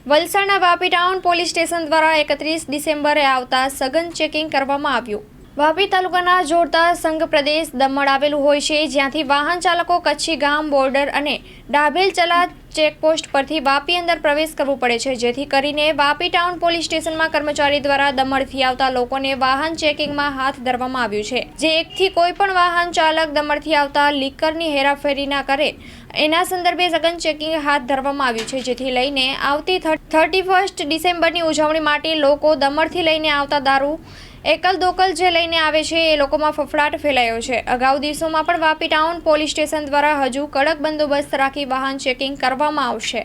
વલસાડના Vapi town police station દ્વારા 31 ડિસેમ્બરે આવતા સઘન ચેકિંગ કરવામાં આવ્યું। વાપી તાલુકાના જોડતા સંઘ પ્રદેશ દમણ આવેલું હોય છે, જ્યાંથી વાહન ચાલકો કચ્છી ગામ બોર્ડર અને ડાભેલ ચલા ચેકપોસ્ટ પરથી વાપી અંદર પ્રવેશ કરવો પડે છે, જેથી કરીને વાપી ટાઉન પોલીસ સ્ટેશનમાં કર્મચારી દ્વારા દમણથી આવતા લોકોને વાહન ચેકિંગમાં હાથ ધરવામાં આવ્યું છે, જે એકથી કોઈ પણ વાહન ચાલક દમણથી આવતા લીકરની હેરાફેરી ના કરે એના સંદર્ભે સઘન ચેકિંગ હાથ ધરવામાં આવ્યું છે, જેથી લઈને આવતી 31 ડિસેમ્બરની ઉજવણી માટે લોકો દમણથી લઈને આવતા દારૂ એકલ દોકલ જે લઈને આવે છે એ લોકોમાં ફફડાટ ફેલાયો છે। અગાઉ દિવસોમાં પણ વાપી ટાઉન પોલીસ સ્ટેશન દ્વારા હજુ કડક બંદોબસ્ત રાખી વાહન ચેકિંગ કરવામાં આવશે।